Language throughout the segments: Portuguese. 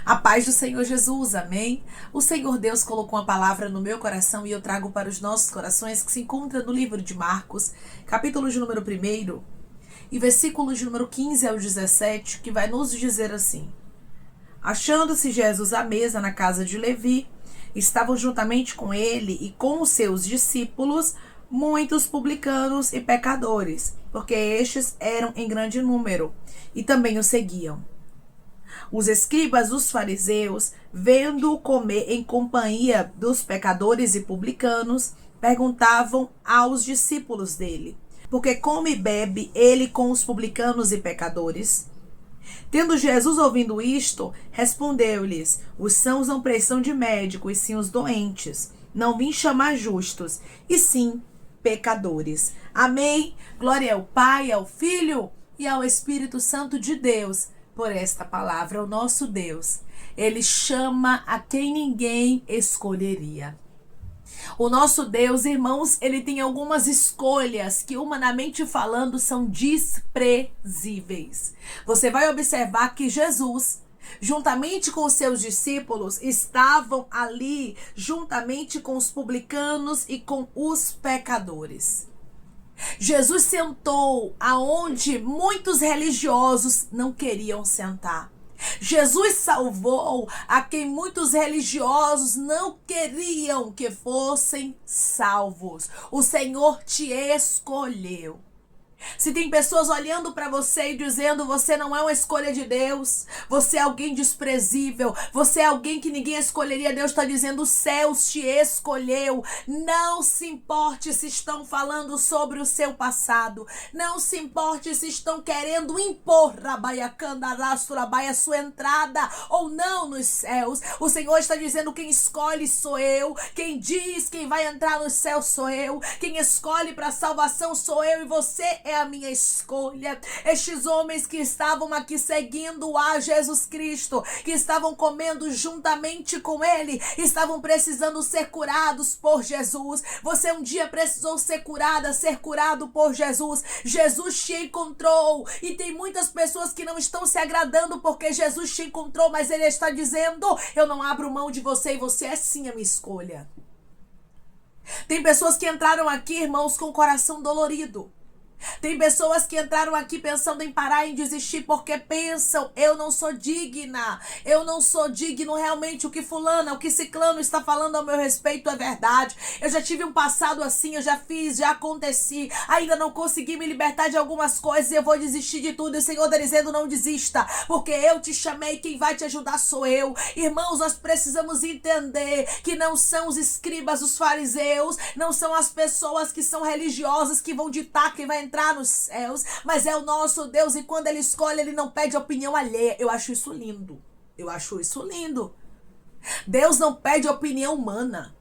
A paz do Senhor Jesus, amém? O Senhor Deus colocou uma palavra no meu coração e eu trago para os nossos corações que se encontra no livro de Marcos, capítulo de número 1 e versículos de número 15 ao 17, que vai nos dizer assim: Achando-se Jesus à mesa na casa de Levi, estavam juntamente com ele e com os seus discípulos muitos publicanos e pecadores, porque estes eram em grande número e também o seguiam. Os escribas dos fariseus, vendo-o comer em companhia dos pecadores e publicanos, perguntavam aos discípulos dele: por que come e bebe ele com os publicanos e pecadores? Tendo Jesus ouvido isto, respondeu-lhes: os sãos não precisam de médico, e sim os doentes. Não vim chamar justos, e sim pecadores. Amém? Glória ao Pai, ao Filho e ao Espírito Santo de Deus por esta palavra. O nosso Deus, ele chama a quem ninguém escolheria. O nosso Deus, irmãos, ele tem algumas escolhas que, humanamente falando, são desprezíveis. Você vai observar que Jesus, juntamente com os seus discípulos, estavam ali, juntamente com os publicanos e com os pecadores. Jesus sentou aonde muitos religiosos não queriam sentar. Jesus salvou a quem muitos religiosos não queriam que fossem salvos. O Senhor te escolheu. Se tem pessoas olhando para você e dizendo: você não é uma escolha de Deus, você é alguém desprezível, você é alguém que ninguém escolheria, Deus está dizendo: os céus te escolheu. Não se importe se estão falando sobre o seu passado, não se importe se estão querendo impor a sua entrada ou não nos céus. O Senhor está dizendo: quem escolhe sou eu, quem diz quem vai entrar nos céus sou eu, quem escolhe para a salvação sou eu, e você é a minha escolha. Estes homens que estavam aqui seguindo a Jesus Cristo, que estavam comendo juntamente com ele, estavam precisando ser curados por Jesus. Você um dia precisou ser curada, ser curado por Jesus. Jesus te encontrou, e tem muitas pessoas que não estão se agradando porque Jesus te encontrou, mas ele está dizendo: eu não abro mão de você, e você é sim a minha escolha. Tem pessoas que entraram aqui, irmãos, com o coração dolorido. Tem pessoas que entraram aqui pensando em parar, em desistir, porque pensam: eu não sou digna, eu não sou digno, realmente o que fulana, o que ciclano está falando ao meu respeito é verdade. Eu já tive um passado assim, eu já fiz, já aconteci, ainda não consegui me libertar de algumas coisas e eu vou desistir de tudo. E o Senhor está dizendo: não desista, porque eu te chamei, quem vai te ajudar sou eu. Irmãos, nós precisamos entender que não são os escribas, os fariseus, não são as pessoas que são religiosas que vão ditar quem vai entrar nos céus, mas é o nosso Deus, e quando ele escolhe, ele não pede opinião alheia. Eu acho isso lindo. Eu acho isso lindo. Deus não pede opinião humana.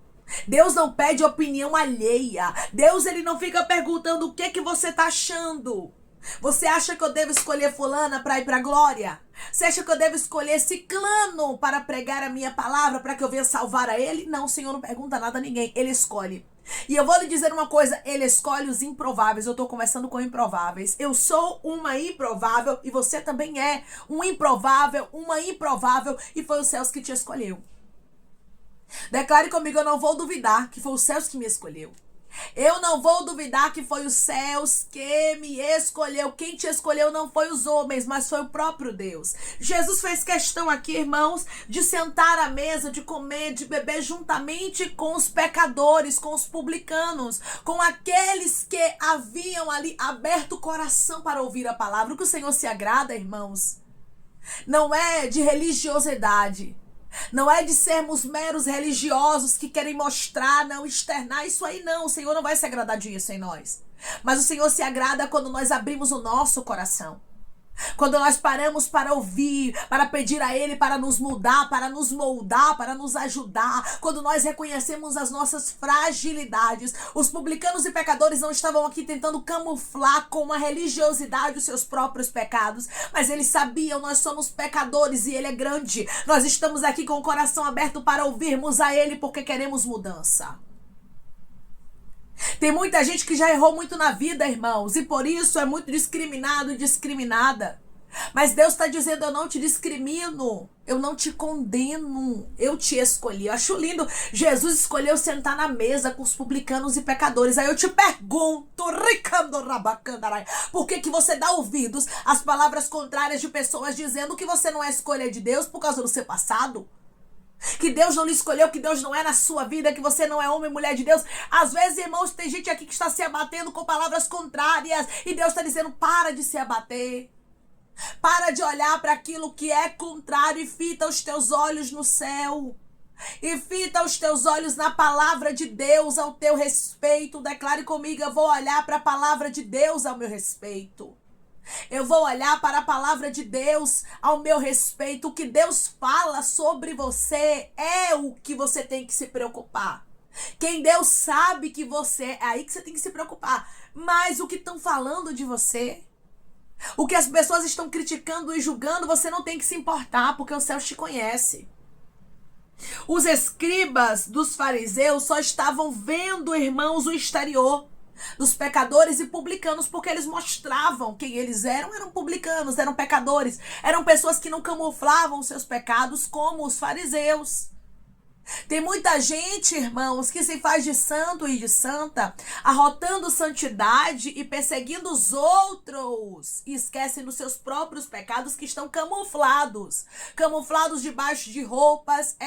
Deus não pede opinião alheia. Deus, ele não fica perguntando o que você tá achando. Você acha que eu devo escolher fulana para ir para a glória? Você acha que eu devo escolher ciclano para pregar a minha palavra, para que eu venha salvar a ele? Não, o Senhor não pergunta nada a ninguém, ele escolhe. E eu vou lhe dizer uma coisa: ele escolhe os improváveis. Eu estou conversando com improváveis. Eu sou uma improvável e você também é um improvável, uma improvável, e foi os céus que te escolheu. Declare comigo: eu não vou duvidar que foi os céus que me escolheu. Eu não vou duvidar que foi os céus que me escolheu. Quem te escolheu não foi os homens, mas foi o próprio Deus. Jesus fez questão aqui, irmãos, de sentar à mesa, de comer, de beber juntamente com os pecadores, com os publicanos, com aqueles que haviam ali aberto o coração para ouvir a palavra. O que o Senhor se agrada, irmãos, não é de religiosidade. Não é de sermos meros religiosos que querem mostrar, não externar isso aí, não. O Senhor não vai se agradar disso em nós. Mas o Senhor se agrada quando nós abrimos o nosso coração. Quando nós paramos para ouvir, para pedir a Ele para nos mudar, para nos moldar, para nos ajudar. Quando nós reconhecemos as nossas fragilidades. Os publicanos e pecadores não estavam aqui tentando camuflar com uma religiosidade os seus próprios pecados. Mas eles sabiam: nós somos pecadores e Ele é grande. Nós estamos aqui com o coração aberto para ouvirmos a Ele porque queremos mudança. Tem muita gente que já errou muito na vida, irmãos, e por isso é muito discriminado e discriminada. Mas Deus está dizendo, eu não te discrimino, eu não te condeno, eu te escolhi. Eu acho lindo, Jesus escolheu sentar na mesa com os publicanos e pecadores. Aí eu te pergunto, por que que você dá ouvidos às palavras contrárias de pessoas dizendo que você não é escolha de Deus por causa do seu passado? Que Deus não lhe escolheu, que Deus não é na sua vida, que você não é homem e mulher de Deus. Às vezes, irmãos, tem gente aqui que está se abatendo com palavras contrárias e Deus está dizendo, para de se abater. Para de olhar para aquilo que é contrário e fita os teus olhos no céu. E fita os teus olhos na palavra de Deus ao teu respeito. Declare comigo, eu vou olhar para a palavra de Deus ao meu respeito. Eu vou olhar para a palavra de Deus ao meu respeito. O que Deus fala sobre você é o que você tem que se preocupar. Quem Deus sabe que você é, aí que você tem que se preocupar. Mas o que estão falando de você, o que as pessoas estão criticando e julgando, você não tem que se importar, porque o céu te conhece. Os escribas dos fariseus só estavam vendo, irmãos, o exterior dos pecadores e publicanos, porque eles mostravam quem eles eram. Eram publicanos, eram pecadores, eram pessoas que não camuflavam seus pecados como os fariseus. Tem muita gente, irmãos, que se faz de santo e de santa, arrotando santidade e perseguindo os outros, e esquecem dos seus próprios pecados que estão camuflados. Camuflados debaixo de roupas,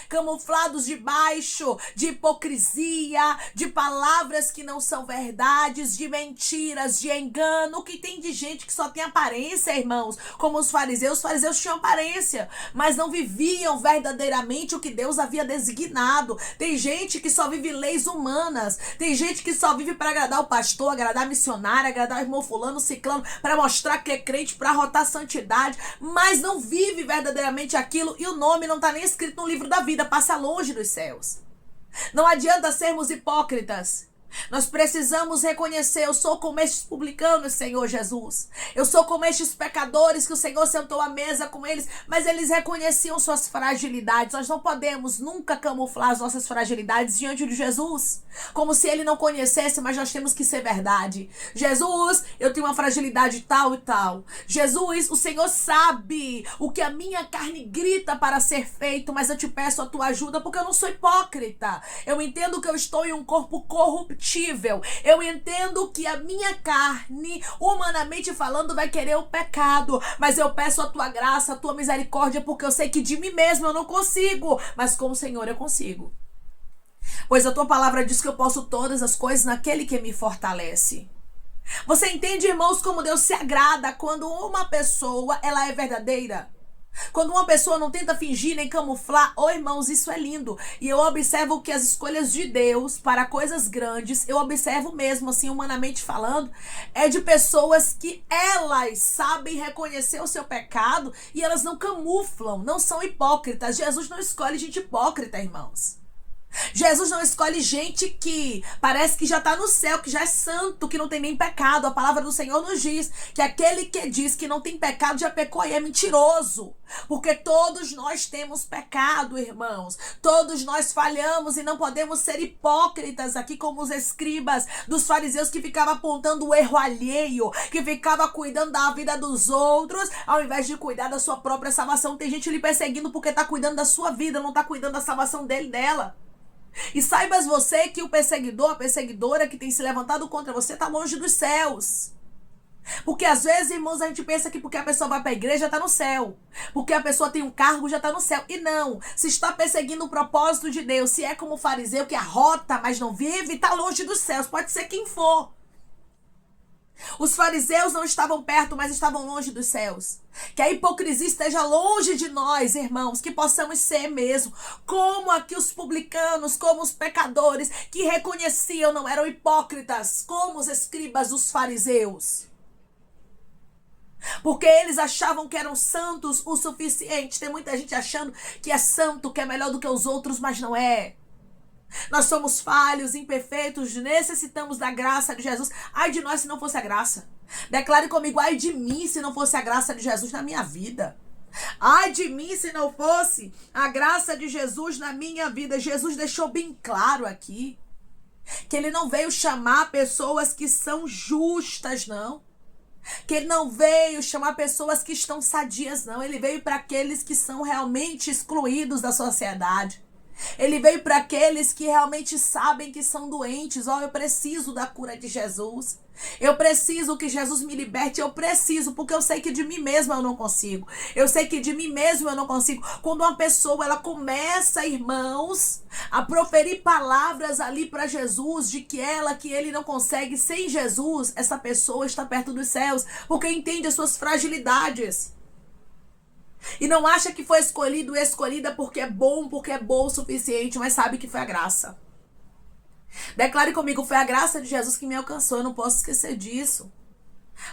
camuflados debaixo de hipocrisia, de palavras que não são verdades, de mentiras, de engano. O que tem de gente que só tem aparência, irmãos, como os fariseus. Os fariseus tinham aparência, mas não viviam verdadeiramente o que Deus havia designado. Tem gente que só vive leis humanas. Tem gente que só vive para agradar o pastor, agradar a missionária, agradar o irmão fulano, ciclano, para mostrar que é crente, para arrotar santidade, mas não vive verdadeiramente aquilo e o nome não está nem escrito no livro da vida, passa longe dos céus. Não adianta sermos hipócritas. Nós precisamos reconhecer, eu sou como estes publicanos, Senhor Jesus. Eu sou como estes pecadores que o Senhor sentou à mesa com eles, mas eles reconheciam suas fragilidades. Nós não podemos nunca camuflar as nossas fragilidades diante de Jesus, como se ele não conhecesse, mas nós temos que ser verdade. Jesus, eu tenho uma fragilidade tal e tal. Jesus, o Senhor sabe o que a minha carne grita para ser feito, mas eu te peço a tua ajuda porque eu não sou hipócrita. Eu entendo que eu estou em um corpo corruptível. Eu entendo que a minha carne, humanamente falando, vai querer o pecado, mas eu peço a tua graça, a tua misericórdia, porque eu sei que de mim mesmo eu não consigo, mas com o Senhor eu consigo. Pois a tua palavra diz que eu posso todas as coisas naquele que me fortalece. Você entende, irmãos, como Deus se agrada quando uma pessoa, ela é verdadeira? Quando uma pessoa não tenta fingir nem camuflar, irmãos, isso é lindo. E eu observo que as escolhas de Deus para coisas grandes, eu observo mesmo, assim, humanamente falando, é de pessoas que elas sabem reconhecer o seu pecado e elas não camuflam, não são hipócritas. Jesus não escolhe gente hipócrita, irmãos. Jesus não escolhe gente que parece que já está no céu, que já é santo, que não tem nem pecado. A palavra do Senhor nos diz que aquele que diz que não tem pecado já pecou e é mentiroso. Porque todos nós temos pecado, irmãos. Todos nós falhamos e não podemos ser hipócritas aqui como os escribas dos fariseus que ficavam apontando o erro alheio, que ficava cuidando da vida dos outros ao invés de cuidar da sua própria salvação. Tem gente lhe perseguindo porque está cuidando da sua vida, não está cuidando da salvação dele e dela. E saibas você que o perseguidor, a perseguidora que tem se levantado contra você está longe dos céus. Porque às vezes, irmãos, a gente pensa que porque a pessoa vai para a igreja já está no céu. Porque a pessoa tem um cargo já está no céu. E não, se está perseguindo o propósito de Deus, se é como o fariseu que arrota, mas não vive, está longe dos céus, pode ser quem for. Os fariseus não estavam perto, mas estavam longe dos céus. Que a hipocrisia esteja longe de nós, irmãos, que possamos ser mesmo como aqui os publicanos, como os pecadores, que reconheciam, não eram hipócritas, como os escribas dos fariseus. Porque eles achavam que eram santos o suficiente. Tem muita gente achando que é santo, que é melhor do que os outros, mas não é. Nós somos falhos, imperfeitos, necessitamos da graça de Jesus. Ai de nós se não fosse a graça. Declare comigo, ai de mim se não fosse a graça de Jesus na minha vida. Ai de mim se não fosse a graça de Jesus na minha vida. Jesus deixou bem claro aqui que ele não veio chamar pessoas que são justas, não. Que ele não veio chamar pessoas que estão sadias, não. Ele veio para aqueles que são realmente excluídos da sociedade. Ele veio para aqueles que realmente sabem que são doentes. Eu preciso da cura de Jesus. Eu preciso que Jesus me liberte. Eu preciso, porque eu sei que de mim mesma eu não consigo. Eu sei que de mim mesmo eu não consigo. Quando uma pessoa, ela começa, irmãos, a proferir palavras ali para Jesus, de que ele não consegue sem Jesus, essa pessoa está perto dos céus, porque entende as suas fragilidades. E não acha que foi escolhido e escolhida porque é bom o suficiente, mas sabe que foi a graça. Declare comigo, foi a graça de Jesus que me alcançou, eu não posso esquecer disso.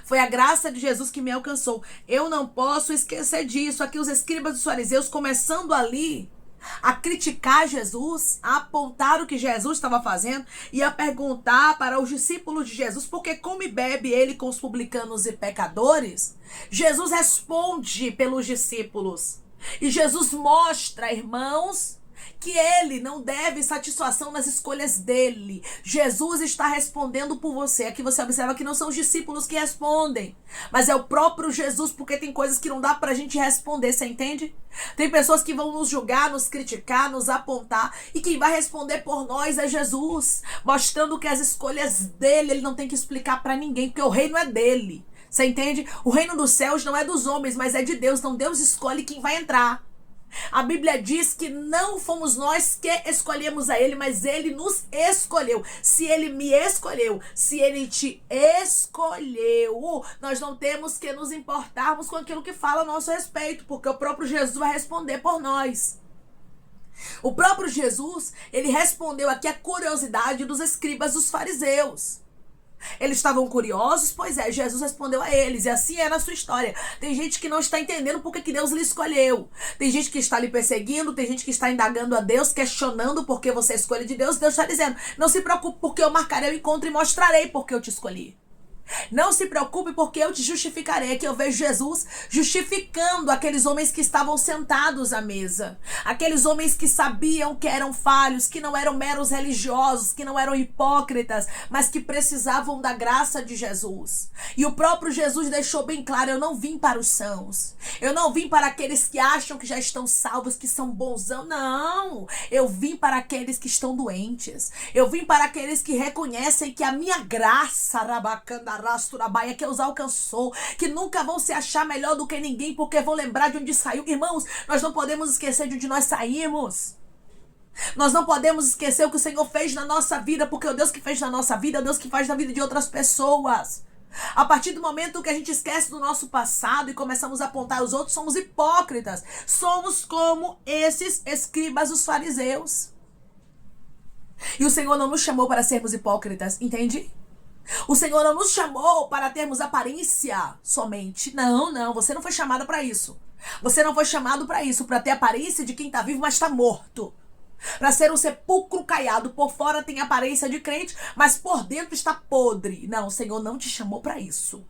Foi a graça de Jesus que me alcançou. Eu não posso esquecer disso. Aqui os escribas dos fariseus começando ali a criticar Jesus, a apontar o que Jesus estava fazendo e a perguntar para os discípulos de Jesus, porque come e bebe ele com os publicanos e pecadores. Jesus responde pelos discípulos e Jesus mostra, irmãos, que ele não deve satisfação nas escolhas dele. Jesus está respondendo por você. Aqui você observa que não são os discípulos que respondem, mas é o próprio Jesus, porque tem coisas que não dá pra gente responder, você entende? Tem pessoas que vão nos julgar, nos criticar, nos apontar, e quem vai responder por nós é Jesus, mostrando que as escolhas dele, ele não tem que explicar pra ninguém, porque o reino é dele. Você entende? O reino dos céus não é dos homens, mas é de Deus. Então Deus escolhe quem vai entrar. A Bíblia diz que não fomos nós que escolhemos a ele, mas ele nos escolheu. Se ele me escolheu, se ele te escolheu, nós não temos que nos importarmos com aquilo que fala a nosso respeito, porque o próprio Jesus vai responder por nós. O próprio Jesus, ele respondeu aqui a curiosidade dos escribas dos fariseus. Eles estavam curiosos? Pois é, Jesus respondeu a eles, e assim é na sua história. Tem gente que não está entendendo porque que Deus lhe escolheu. Tem gente que está lhe perseguindo, tem gente que está indagando a Deus, questionando porque você é escolha de Deus. Deus está dizendo, não se preocupe porque eu marcarei o encontro e mostrarei porque eu te escolhi. Não se preocupe porque eu te justificarei. Aqui eu vejo Jesus justificando aqueles homens que estavam sentados à mesa. Aqueles homens que sabiam que eram falhos, que não eram meros religiosos, que não eram hipócritas, mas que precisavam da graça de Jesus. E o próprio Jesus deixou bem claro, eu não vim para os sãos. Eu não vim para aqueles que acham que já estão salvos, que são bonzão. Não, eu vim para aqueles que estão doentes. Eu vim para aqueles que reconhecem que a minha graça, rabacanda, que os alcançou, que nunca vão se achar melhor do que ninguém, porque vão lembrar de onde saiu. Irmãos, nós não podemos esquecer de onde nós saímos. Nós não podemos esquecer o que o Senhor fez na nossa vida, porque o Deus que fez na nossa vida é o Deus que faz na vida de outras pessoas. A partir do momento que a gente esquece do nosso passado e começamos a apontar os outros, somos hipócritas. Somos como esses escribas dos fariseus. E o Senhor não nos chamou para sermos hipócritas, entende? O Senhor não nos chamou para termos aparência somente. Não, você não foi chamado para isso. Você não foi chamado para isso, para ter aparência de quem está vivo, mas está morto. Para ser um sepulcro caiado. Por fora tem aparência de crente, mas por dentro está podre. Não, o Senhor não te chamou para isso.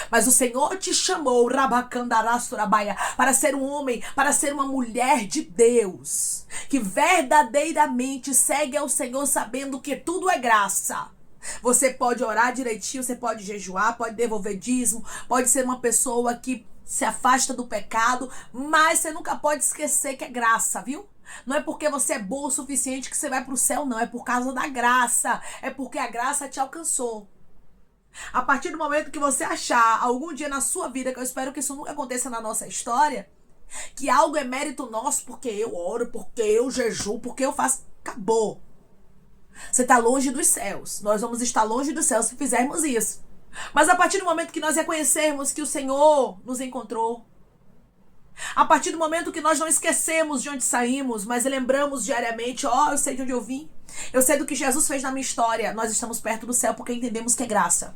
Mas o Senhor te chamou, Rabacandarasturabaia, para ser um homem, para ser uma mulher de Deus, que verdadeiramente segue ao Senhor sabendo que tudo é graça. Você pode orar direitinho, você pode jejuar, pode devolver dízimo, pode ser uma pessoa que se afasta do pecado, mas você nunca pode esquecer que é graça, viu? Não é porque você é boa o suficiente que você vai para o céu, não. É por causa da graça. É porque a graça te alcançou. A partir do momento que você achar algum dia na sua vida, que eu espero que isso nunca aconteça na nossa história, que algo é mérito nosso porque eu oro, porque eu jejuo, porque eu faço, acabou. Você está longe dos céus. Nós vamos estar longe dos céus se fizermos isso. Mas a partir do momento que nós reconhecermos que o Senhor nos encontrou, a partir do momento que nós não esquecemos de onde saímos, mas lembramos diariamente, eu sei de onde eu vim, eu sei do que Jesus fez na minha história, nós estamos perto do céu porque entendemos que é graça.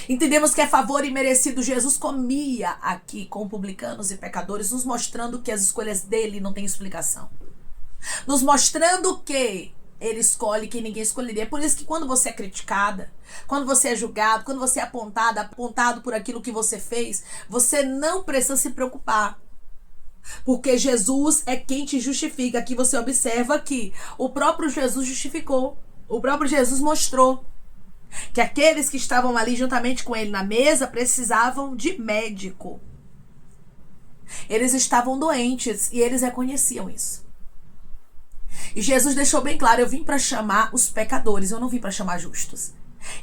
Entendemos que é favor imerecido. Jesus comia aqui com publicanos e pecadores, nos mostrando que as escolhas dele não têm explicação. Nos mostrando que ele escolhe quem ninguém escolheria. É por isso que quando você é criticada, quando você é julgado, quando você é apontado por aquilo que você fez, você não precisa se preocupar. Porque Jesus é quem te justifica. Aqui você observa que o próprio Jesus justificou. O próprio Jesus mostrou. que aqueles que estavam ali juntamente com ele na mesa precisavam de médico. Eles estavam doentes e eles reconheciam isso. E Jesus deixou bem claro: eu vim para chamar os pecadores, eu não vim para chamar justos.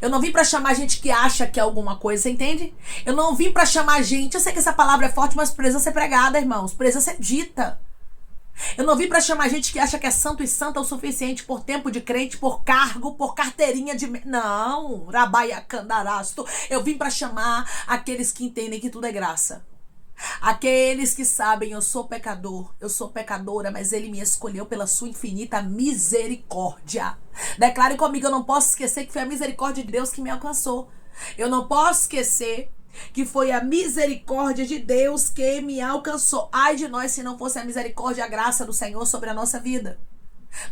Eu não vim para chamar gente que acha que é alguma coisa, você entende? Eu não vim para chamar gente, eu sei que essa palavra é forte, mas precisa ser pregada, irmãos, precisa ser dita. Eu não vim para chamar gente que acha que é santo e santa o suficiente por tempo de crente, por cargo, por carteirinha de... Não, rabaia candarasto. Eu vim para chamar aqueles que entendem que tudo é graça. Aqueles que sabem: eu sou pecador, eu sou pecadora, mas ele me escolheu pela sua infinita misericórdia. Declare comigo: eu não posso esquecer que foi a misericórdia de Deus que me alcançou. Eu não posso esquecer que foi a misericórdia de Deus que me alcançou. Ai de nós se não fosse a misericórdia e a graça do Senhor sobre a nossa vida.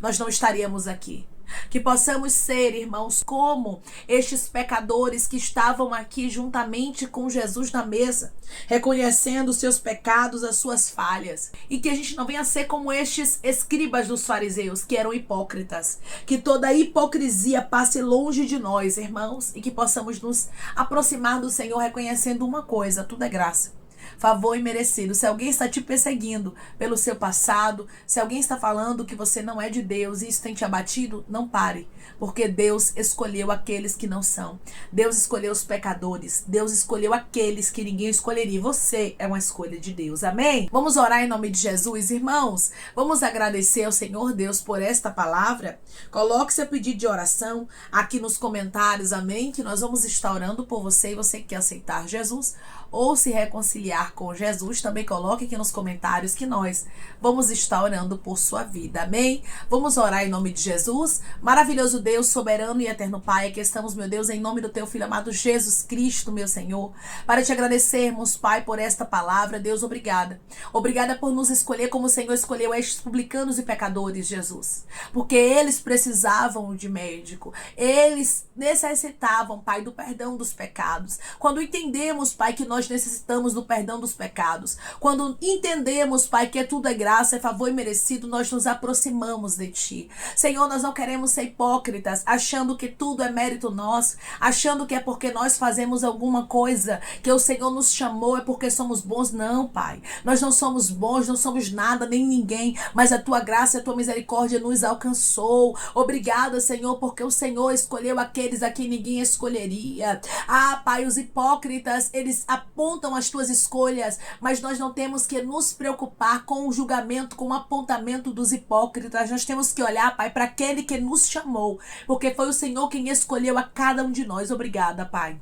Nós não estaríamos aqui. Que possamos ser, irmãos, como estes pecadores que estavam aqui juntamente com Jesus na mesa, reconhecendo os seus pecados, as suas falhas. E que a gente não venha ser como estes escribas dos fariseus, que eram hipócritas. Que toda hipocrisia passe longe de nós, irmãos, e que possamos nos aproximar do Senhor reconhecendo uma coisa: tudo é graça, favor imerecido. Se alguém está te perseguindo pelo seu passado, se alguém está falando que você não é de Deus e isso tem te abatido, não pare, porque Deus escolheu aqueles que não são. Deus escolheu os pecadores. Deus escolheu aqueles que ninguém escolheria. Você é uma escolha de Deus. Amém? Vamos orar em nome de Jesus, irmãos. Vamos agradecer ao Senhor Deus por esta palavra. Coloque seu pedido de oração aqui nos comentários, amém? Que nós vamos estar orando por você, e você que quer aceitar Jesus ou se reconciliar com Jesus, também coloque aqui nos comentários que nós vamos estar orando por sua vida, amém? Vamos orar em nome de Jesus. Maravilhoso Deus, soberano e eterno Pai, aqui estamos, meu Deus, em nome do teu Filho amado Jesus Cristo, meu Senhor, para te agradecermos, Pai, por esta palavra. Deus, obrigada. Obrigada por nos escolher como o Senhor escolheu estes publicanos e pecadores, Jesus, porque eles precisavam de médico, eles necessitavam, Pai, do perdão dos pecados. Quando entendemos, Pai, que nós necessitamos do perdão dos pecados, quando entendemos, Pai, que tudo é graça, é favor imerecido, nós nos aproximamos de Ti. Senhor, nós não queremos ser hipócritas, achando que tudo é mérito nosso, achando que é porque nós fazemos alguma coisa, que o Senhor nos chamou, é porque somos bons. Não, Pai, nós não somos bons, não somos nada, nem ninguém, mas a Tua graça e a Tua misericórdia nos alcançou. Obrigada, Senhor, porque o Senhor escolheu aqueles a quem ninguém escolheria. Ah, Pai, os hipócritas, eles apontam as Tuas escolhas, mas nós não temos que nos preocupar com o julgamento, com o apontamento dos hipócritas. Nós temos que olhar, Pai, para aquele que nos chamou, porque foi o Senhor quem escolheu a cada um de nós. Obrigada, Pai.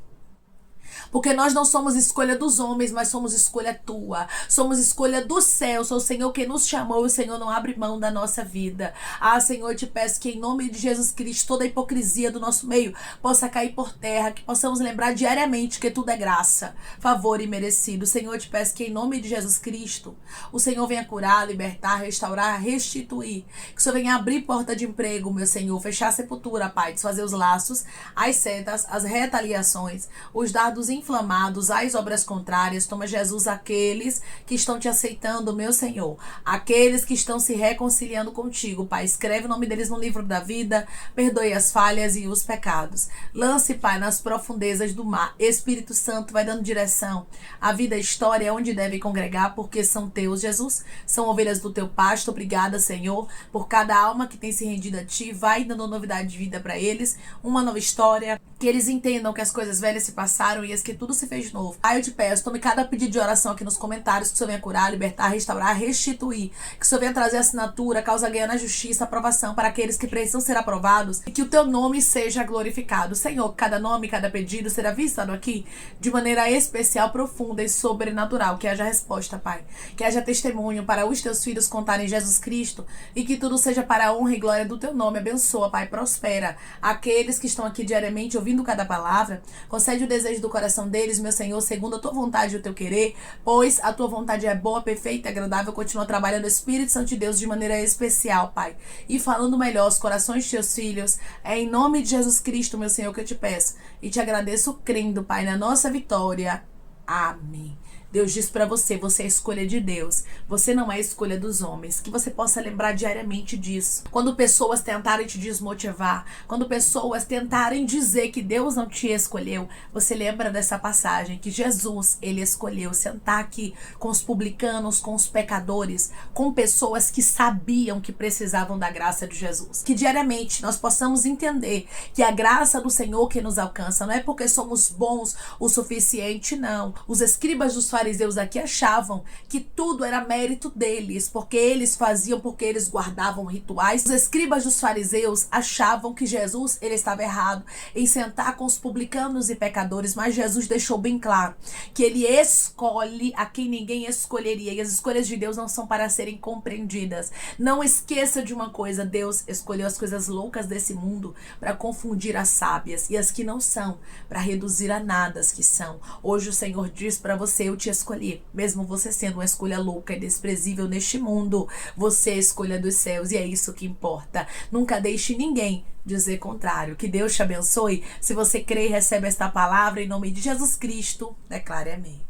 Porque nós não somos escolha dos homens, mas somos escolha Tua. Somos escolha do céu. Sou o Senhor quem nos chamou e o Senhor não abre mão da nossa vida. Ah, Senhor, eu te peço que em nome de Jesus Cristo, toda a hipocrisia do nosso meio possa cair por terra, que possamos lembrar diariamente que tudo é graça, favor e merecido. Senhor, eu te peço que em nome de Jesus Cristo, o Senhor venha curar, libertar, restaurar, restituir. Que o Senhor venha abrir porta de emprego, meu Senhor, fechar a sepultura, Pai, desfazer os laços, as setas, as retaliações, os dardos inflamados, as obras contrárias. Toma, Jesus, aqueles que estão te aceitando, meu Senhor, aqueles que estão se reconciliando contigo, Pai, escreve o nome deles no livro da vida, perdoe as falhas e os pecados, lance, Pai, nas profundezas do mar. Espírito Santo, vai dando direção à vida, à história, onde devem congregar, porque são teus, Jesus, são ovelhas do teu pasto. Obrigada, Senhor, por cada alma que tem se rendido a Ti. Vai dando novidade de vida para eles, uma nova história, que eles entendam que as coisas velhas se passaram e que tudo se fez novo. Pai, eu te peço, tome cada pedido de oração aqui nos comentários, que o Senhor venha curar, libertar, restaurar, restituir, que o Senhor venha trazer assinatura, causa ganha na justiça, aprovação para aqueles que precisam ser aprovados, e que o teu nome seja glorificado. Senhor, cada nome, cada pedido será visitado aqui de maneira especial, profunda e sobrenatural. Que haja resposta, Pai, que haja testemunho para os teus filhos contarem Jesus Cristo, e que tudo seja para a honra e glória do teu nome. Abençoa, Pai, prospera aqueles que estão aqui diariamente ouvindo cada palavra, concede o desejo do coração deles, meu Senhor, segundo a tua vontade e o teu querer, pois a tua vontade é boa, perfeita e agradável. Continua trabalhando o Espírito Santo de Deus de maneira especial, Pai, e falando melhor os corações de teus filhos. É em nome de Jesus Cristo, meu Senhor, que eu te peço e te agradeço, crendo, Pai, na nossa vitória. Amém. Deus diz para você, você é a escolha de Deus. Você não é a escolha dos homens. Que você possa lembrar diariamente disso. Quando pessoas tentarem te desmotivar, quando pessoas tentarem dizer que Deus não te escolheu, você lembra dessa passagem que Jesus, ele escolheu sentar aqui com os publicanos, com os pecadores, com pessoas que sabiam que precisavam da graça de Jesus. Que diariamente nós possamos entender que a graça do Senhor que nos alcança não é porque somos bons o suficiente, não. Os escribas dos fariseus aqui achavam que tudo era mérito deles, porque eles faziam, porque eles guardavam rituais. Os escribas dos fariseus achavam que Jesus, ele estava errado em sentar com os publicanos e pecadores, mas Jesus deixou bem claro que ele escolhe a quem ninguém escolheria, e as escolhas de Deus não são para serem compreendidas. Não esqueça de uma coisa, Deus escolheu as coisas loucas desse mundo para confundir as sábias, e as que não são, para reduzir a nada as que são. Hoje o Senhor diz para você, eu te escolhi, mesmo você sendo uma escolha louca e desprezível neste mundo, você é a escolha dos céus, e é isso que importa. Nunca deixe ninguém dizer contrário. Que Deus te abençoe. Se você crê e recebe esta palavra, em nome de Jesus Cristo, declare amém.